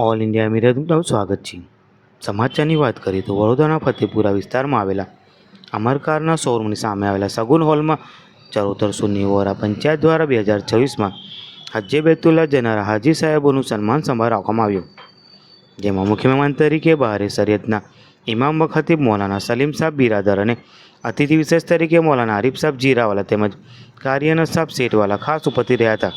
All India મીડિયાનું સ્વાગત છે। સમાચારની વાત કરીએ તો વડોદરાના ફતેપુરા વિસ્તારમાં આવેલા અમરકારના શોરૂમની સામે આવેલા સગુન હોલમાં ચરોતર સુન્ની વોરા પંચાયત દ્વારા 2026માં હજ્જે બેતુલ્લા જનારા હાજી સાહેબોનું સન્માન સમારોહ રાખવામાં આવ્યો, જેમાં મુખ્ય મહેમાન તરીકે બહારે શરીયતના ઇમામ ખતીબ મૌલાના સલીમ સાહેબ બિરાદર અને અતિથિ વિશેષ તરીકે મૌલાના આરિફ સાહેબ જીરાવાલા તેમજ કારિયાના સાહેબ સેઠવાલા ખાસ ઉપસ્થિત રહ્યા હતા।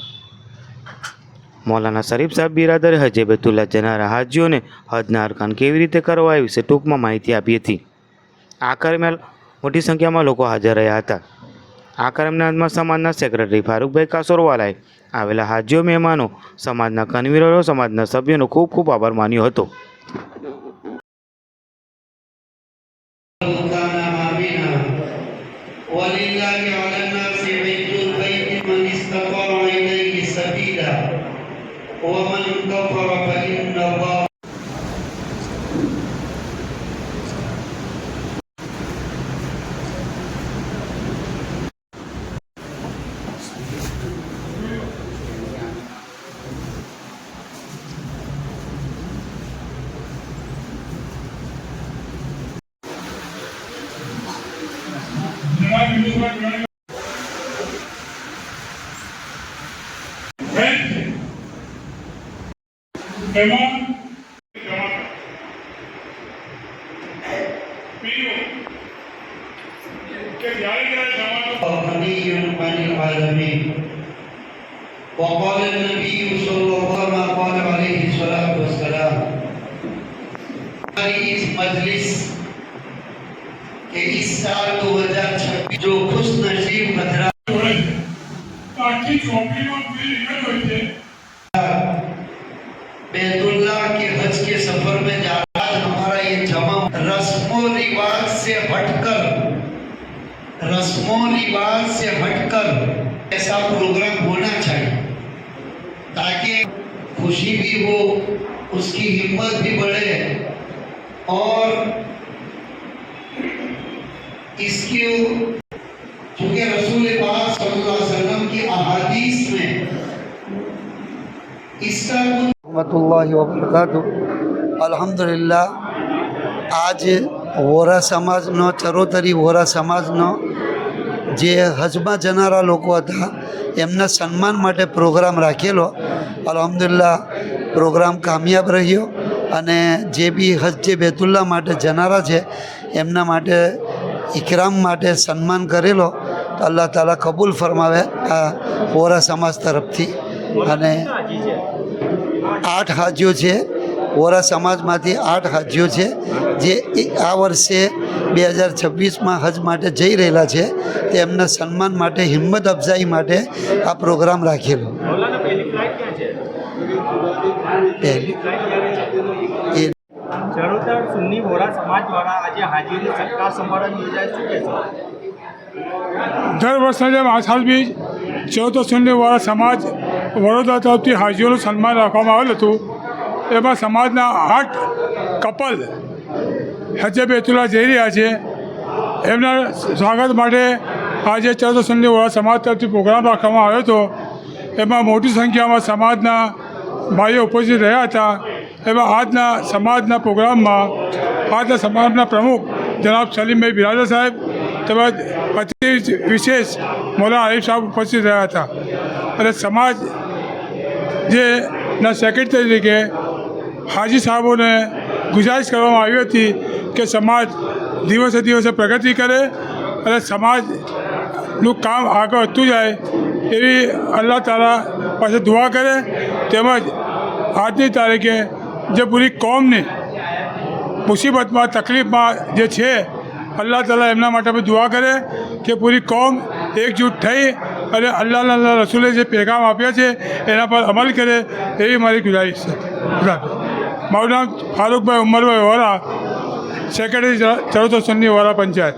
મૌલાના શરીફ સાહેબ બિરાદરે હજ્જે બેતુલ્લા જનારા હાજીઓને હજના અરકાન કેવી રીતે કરવા એ વિશે ટૂંકમાં માહિતી આપી હતી। આ કાર્યક્રમમાં મોટી સંખ્યામાં લોકો હાજર રહ્યા હતા। આ કાર્યક્રમમાં સમાજના સેક્રેટરી ફારૂકભાઈ કાસોરવાલાએ આવેલા હાજીઓ, મહેમાનો, સમાજના કન્વીનરો, સમાજના સભ્યોનો ખૂબ ખૂબ આભાર માન્યો હતો। ومن كفر فإن الله وقال النبي صلى الله عليه وسلم इस मजलिस के इस साल 2026 जो खुश नसीब हजरात ताकि चौकी में निकल होते बैतुल्लाह के हज के सफर में जाना हमारा ये जमा रस्मों रिवाज से हटकर ऐसा प्रोग्राम होना चाहिए ताकि खुशी भी हो, उसकी हिम्मत भी बढ़े और इसकी चूँकि रसूल पाक सल्लल्लाहु अलैहि वसल्लम की अहादीस में इसका रहमतुल्लाहि व बरकातुहू। अल्हम्दुलिल्लाह आज वोरा समाजનો ચરોતરી વોરા સમાજનો જે હજમાં જનારા લોકો હતા એમના સન્માન માટે પ્રોગ્રામ રાખેલો। અલ્હમ્દુલિલ્લાહ પ્રોગ્રામ કામયાબ રહ્યો અને જે બી હજ્જે બેતુલ્લા માટે જનારા છે એમના માટે ઇકરામ માટે સન્માન કરેલો। તો અલ્લાહ તાલા કબૂલ ફરમાવે આ વોરા સમાજ તરફથી। અને 8 હાજીઓ છે, વોરા સમાજમાંથી 8 હાજીઓ છે જે આ વર્ષે 2026માં હજ માટે જઈ રહેલા છે, તેમના સન્માન માટે, હિંમત અફઝાઈ માટે આ પ્રોગ્રામ રાખેલો। ચરોતર સુન્ની વોરા સમાજ દ્વારા આજે હાજીની સત્કાર સમારોહ યોજાય, શું કહેશો? દર વર્ષના જેમ આ સાલ બી ચરોતર સુન્ની વોરા સમાજ વડોદરા તરફથી હાજીઓનું સન્માન રાખવામાં આવેલું હતું। એમાં સમાજના 8 કપલ હજ્જે બેતુલ્લા જઈ રહ્યા છે, એમના સ્વાગત માટે આજે ચરોતર સુન્ની વોરા સમાજ તરફથી પ્રોગ્રામ રાખવામાં આવ્યો હતો। એમાં મોટી સંખ્યામાં સમાજના ભાઈઓ ઉપસ્થિત રહ્યા હતા। એમાં આજના સમાજના પ્રોગ્રામમાં આજના સમાજના પ્રમુખ જનાબ સલીમભાઈ બિરાદર સાહેબ તેમજ અતિથિ વિશેષ મૌલાના આરિફ સાહેબ ઉપસ્થિત રહ્યા હતા। અને સમાજ જેના સેક્રેટરી તરીકે હાજી સાહેબોને ગુજારિશ કરવામાં આવી હતી કે સમાજ દિવસે દિવસે પ્રગતિ કરે અને સમાજનું કામ આગળ વધતું જાય એવી અલ્લાહ તાલા પાસે દુઆ કરે। તેમજ આજની તારીખે જે પૂરી કોમની મુસીબતમાં, તકલીફમાં જે છે, અલ્લાહ તાલા એમના માટે બી દુઆ કરે કે પૂરી કોમ એકજૂટ થઈ અને અલ્લાહના રસૂલે જે પેગામ આપ્યા છે એના પર અમલ કરે એવી મારી ગુજારિશ છે। મારું નામ ફારૂકભાઈ ઉમરભાઈ વોરા, સેક્રેટરી ચરોતર સુન્ની વોરા પંચાયત।